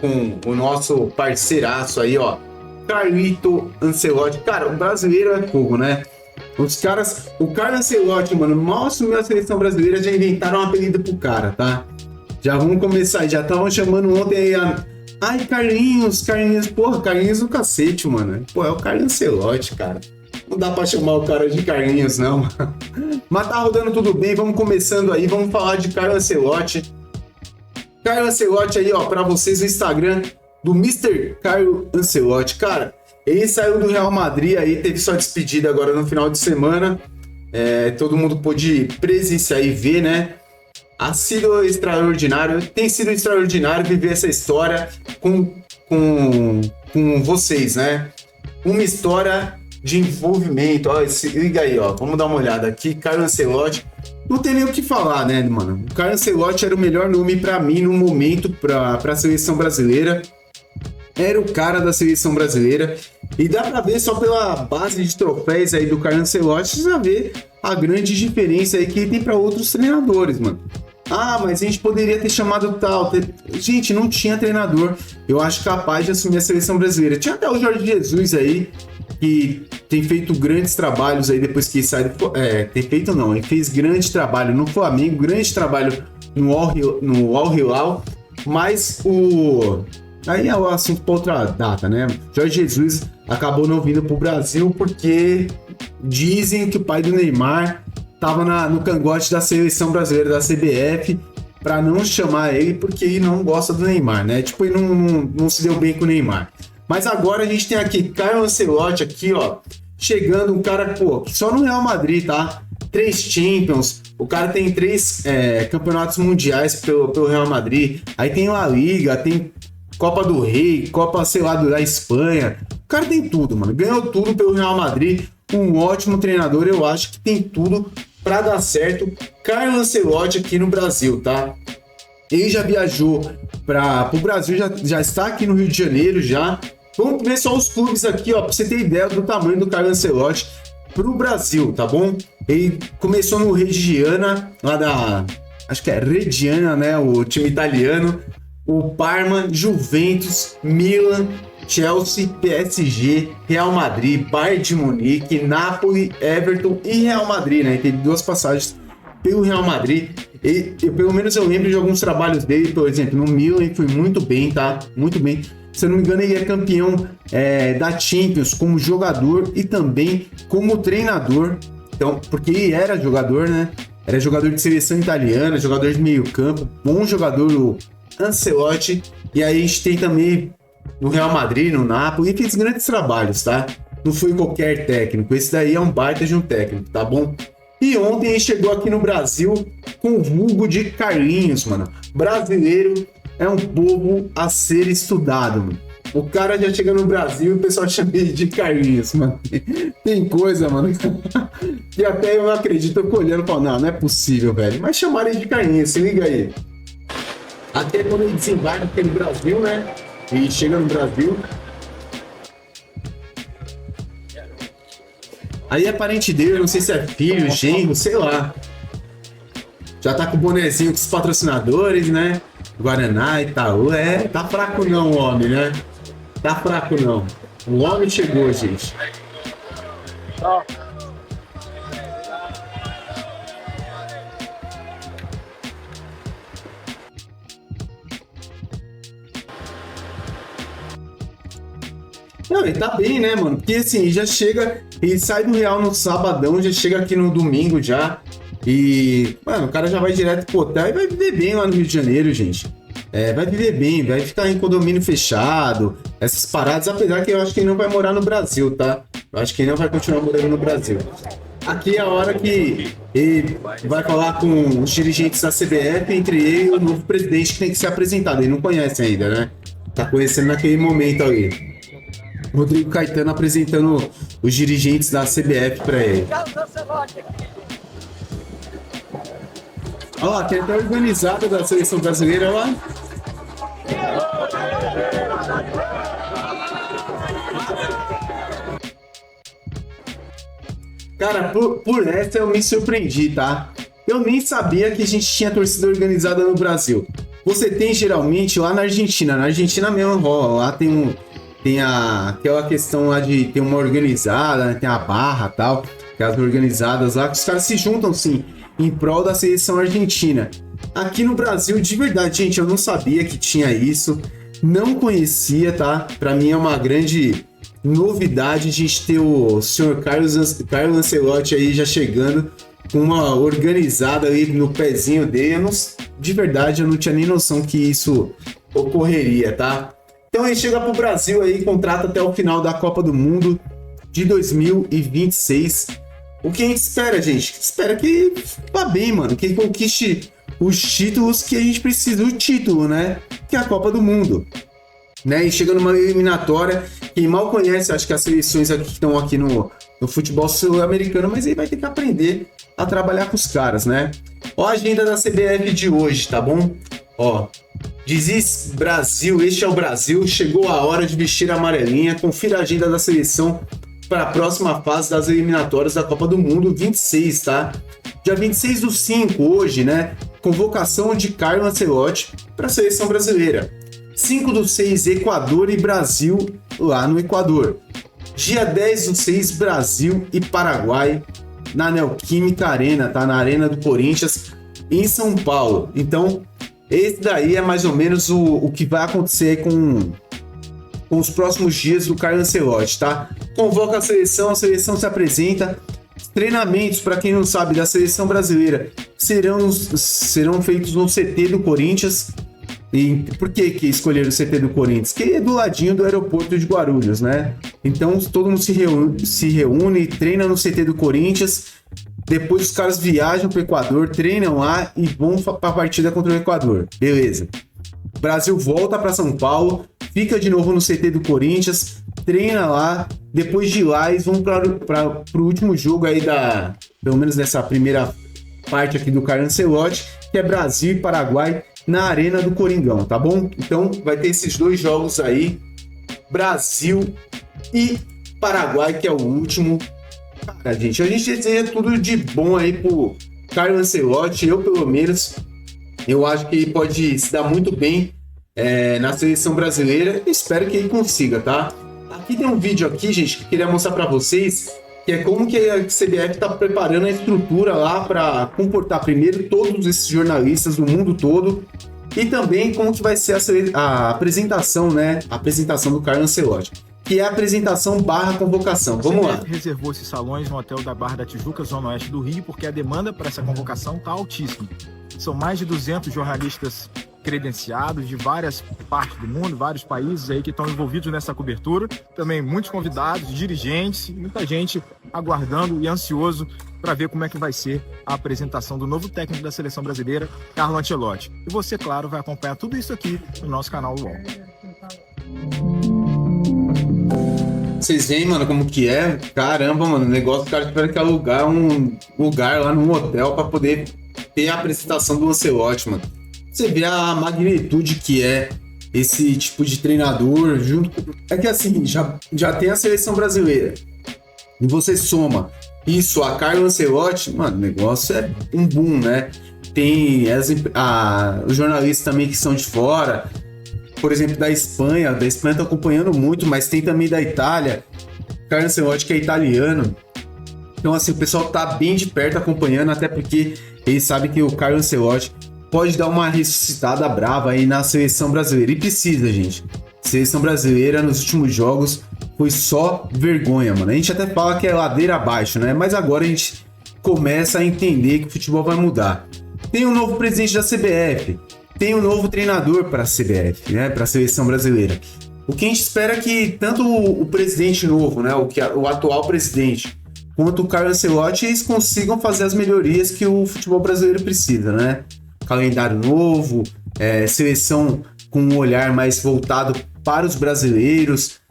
com o nosso parceiraço aí, ó, Carlito Ancelotti. Cara, o brasileiro é fogo, né? Os caras, o Carlo Ancelotti, mano, mal assumiu a seleção brasileira, já inventaram um apelido pro cara, tá? Já vamos começar, já estavam chamando ontem aí ai, Carlinhos, porra, Carlinhos do cacete, mano. Pô, é o Carlo Ancelotti, cara. Não dá pra chamar o cara de Carlinhos, não. Mas tá rodando tudo bem, vamos começando aí, vamos falar de Carlo Ancelotti. Carlo Ancelotti aí, ó, pra vocês no Instagram do Mr. Carlo Ancelotti. Cara, ele saiu do Real Madrid aí, teve sua despedida agora no final de semana. Todo mundo pôde presenciar e ver, né? Ha sido extraordinário, tem sido extraordinário viver essa história com vocês, né? Uma história de envolvimento, ó, liga aí, ó, vamos dar uma olhada aqui, Carlo Ancelotti, não tem nem o que falar, né, mano? O Carlo Ancelotti era o melhor nome pra mim no momento pra seleção brasileira, era o cara da seleção brasileira, e dá pra ver só pela base de troféus aí do Carlo Ancelotti, você já vê a grande diferença aí que ele tem pra outros treinadores, mano. Ah, mas a gente poderia ter chamado tal. Gente, não tinha treinador, eu acho, capaz de assumir a seleção brasileira. Tinha até o Jorge Jesus aí, que tem feito grandes trabalhos aí depois que sai do... tem feito não, ele fez grande trabalho no Flamengo, grande trabalho no Al Hilal, mas aí é o assunto para outra data, né? Jorge Jesus acabou não vindo pro Brasil porque dizem que o pai do Neymar tava no cangote da seleção brasileira, da CBF, para não chamar ele porque ele não gosta do Neymar, né? Tipo, ele não se deu bem com o Neymar. Mas agora a gente tem aqui Carlo Ancelotti aqui, ó, chegando, um cara, pô, só no Real Madrid, tá? 3 Champions, o cara tem 3 campeonatos mundiais pelo Real Madrid, aí tem La Liga, tem Copa do Rei, Copa, sei lá, da Espanha, o cara tem tudo, mano, ganhou tudo pelo Real Madrid, um ótimo treinador, eu acho que tem tudo pra dar certo. Carlo Ancelotti aqui no Brasil, tá? Ele já viajou pro Brasil, já está aqui no Rio de Janeiro já. Vamos ver só os clubes aqui, ó, pra você ter ideia do tamanho do Carlo Ancelotti pro Brasil, tá bom? Ele começou no Reggiana, lá da... acho que é Reggiana, né? O time italiano. O Parma, Juventus, Milan, Chelsea, PSG, Real Madrid, Bayern de Munique, Napoli, Everton e Real Madrid, né? Ele teve 2 passagens pelo Real Madrid. Pelo menos eu lembro de alguns trabalhos dele, por exemplo, no Milan ele foi muito bem, tá? Muito bem. Se eu não me engano, ele é campeão da Champions como jogador e também como treinador. Então, porque ele era jogador, né? Era jogador de seleção italiana, jogador de meio campo, bom jogador, o Ancelotti. E aí a gente tem também no Real Madrid, no Napoli, e fez grandes trabalhos, tá? Não foi qualquer técnico, esse daí é um baita de um técnico, tá bom? E ontem ele chegou aqui no Brasil com o vulgo de Carlinhos, mano. Brasileiro é um povo a ser estudado, mano. O cara já chega no Brasil e o pessoal chama ele de Carlinhos, mano. Tem coisa, mano, que até eu não acredito. Eu fico olhando e falo, não é possível, velho. Mas chamaram ele de Carlinhos, se liga aí. Até quando ele desembarca aqui no Brasil, né? E chega no Brasil. Aí é parente dele, não sei se é filho, genro, sei lá. Já tá com o bonezinho com os patrocinadores, né? Guaraná, Itaú, tá fraco não o homem, né? Tá fraco não. O homem chegou, gente. Não, ele tá bem, né, mano? Porque assim, já chega, ele sai do Real no sabadão, já chega aqui no domingo já. E, mano, o cara já vai direto pro hotel e vai viver bem lá no Rio de Janeiro, gente. Vai viver bem, vai ficar em condomínio fechado, essas paradas, apesar que eu acho que ele não vai morar no Brasil, tá? Eu acho que ele não vai continuar morando no Brasil. Aqui é a hora que ele vai falar com os dirigentes da CBF, entre ele e o novo presidente que tem que ser apresentado. Ele não conhece ainda, né? Tá conhecendo naquele momento aí. Rodrigo Caetano apresentando os dirigentes da CBF pra ele. Olha lá, tem até organizada da seleção brasileira lá. Cara, por essa eu me surpreendi, tá? Eu nem sabia que a gente tinha torcida organizada no Brasil. você tem geralmente lá na Argentina mesmo rola, lá tem aquela questão lá de ter uma organizada, né? Tem a barra e tal, aquelas organizadas lá, que os caras se juntam sim, em prol da seleção argentina. Aqui no Brasil, de verdade, gente, eu não sabia que tinha isso, não conhecia, tá? Pra mim é uma grande novidade a gente ter o senhor Carlo Ancelotti aí já chegando com uma organizada ali no pezinho dele. De verdade, eu não tinha nem noção que isso ocorreria, tá? Então ele chega pro Brasil aí, contrata até o final da Copa do Mundo de 2026. O que a gente espera, gente? Espera que vá bem, mano, que ele conquiste os títulos que a gente precisa, o título, né? Que é a Copa do Mundo. Né? E chega numa eliminatória, quem mal conhece, acho que as seleções aqui que estão aqui no futebol sul-americano, mas aí vai ter que aprender a trabalhar com os caras, né? Ó a agenda da CBF de hoje, tá bom? Ó, diz Brasil, este é o Brasil, chegou a hora de vestir a amarelinha, confira a agenda da seleção para a próxima fase das eliminatórias da Copa do Mundo 26, tá? Dia 26/5, hoje, né? Convocação de Carlo Ancelotti para a seleção brasileira. 5/6, Equador e Brasil lá no Equador. Dia 10/6, Brasil e Paraguai na Neoquímica Arena, tá? Na Arena do Corinthians, em São Paulo. Então, esse daí é mais ou menos o que vai acontecer com os próximos dias do Carlo Ancelotti, tá? Convoca a seleção se apresenta. Treinamentos, para quem não sabe, da seleção brasileira serão feitos no CT do Corinthians. E por que escolheram o CT do Corinthians? Que é do ladinho do aeroporto de Guarulhos, né? Então todo mundo se reúne, treina no CT do Corinthians. Depois os caras viajam para o Equador, treinam lá e vão para a partida contra o Equador. Beleza. O Brasil volta para São Paulo, fica de novo no CT do Corinthians, treina lá. Depois de lá, eles vão para o último jogo aí pelo menos nessa primeira parte aqui do Carlo Ancelotti, que é Brasil e Paraguai na Arena do Coringão, tá bom? Então vai ter esses dois jogos aí, Brasil e Paraguai, que é o último. Cara, gente, a gente deseja tudo de bom aí pro Carlo Ancelotti. Eu, pelo menos, eu acho que ele pode se dar muito bem na seleção brasileira. Espero que ele consiga, tá? Aqui tem um vídeo aqui, gente, que eu queria mostrar para vocês, que é como que a CBF está preparando a estrutura lá para comportar primeiro todos esses jornalistas do mundo todo e também como que vai ser a apresentação, né? A apresentação do Carlo Ancelotti, que é a apresentação / convocação. Vamos lá. A CBF reservou esses salões no hotel da Barra da Tijuca, zona oeste do Rio, porque a demanda para essa convocação está altíssima. São mais de 200 jornalistas credenciados de várias partes do mundo, vários países aí que estão envolvidos nessa cobertura. Também muitos convidados, dirigentes, muita gente aguardando e ansioso para ver como é que vai ser a apresentação do novo técnico da seleção brasileira, Carlo Ancelotti. E você, claro, vai acompanhar tudo isso aqui no nosso canal UOL. Vocês veem, mano, como que é? Caramba, mano, o negócio, o cara tiver que alugar um lugar lá num hotel para poder ter a apresentação do Ancelotti, mano. Você vê a magnitude que é esse tipo de treinador junto com... É que assim, já tem a seleção brasileira. E você soma isso a Carlo Ancelotti, mano, o negócio é um boom, né? Tem os jornalistas também que são de fora, por exemplo, da Espanha tá acompanhando muito, mas tem também da Itália, Carlo Ancelotti que é italiano. Então assim, o pessoal tá bem de perto acompanhando, até porque eles sabem que o Carlo Ancelotti pode dar uma ressuscitada brava aí na seleção brasileira. E precisa, gente. Seleção brasileira nos últimos jogos foi só vergonha, mano. A gente até fala que é ladeira abaixo, né? Mas agora a gente começa a entender que o futebol vai mudar. Tem um novo presidente da CBF. Tem um novo treinador para a CBF, né? Para a seleção brasileira. O que a gente espera é que tanto o presidente novo, né? O atual presidente, quanto o Carlo Ancelotti, eles consigam fazer as melhorias que o futebol brasileiro precisa, né? Calendário novo, seleção com um olhar mais voltado para os brasileiros.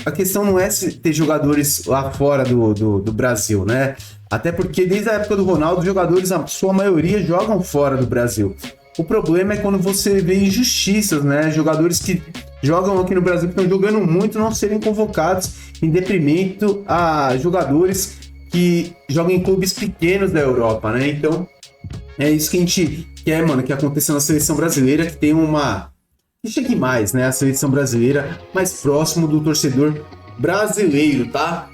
A questão não é ter jogadores lá fora do Brasil, né? Até porque desde a época do Ronaldo, os jogadores, a sua maioria, jogam fora do Brasil. O problema é quando você vê injustiças, né? Jogadores que jogam aqui no Brasil, que estão jogando muito, não serem convocados em detrimento a jogadores que jogam em clubes pequenos da Europa, né? Então, é isso que quer, mano, que aconteça na seleção brasileira, que tem uma... que chegue mais, né, a seleção brasileira mais próximo do torcedor brasileiro, tá?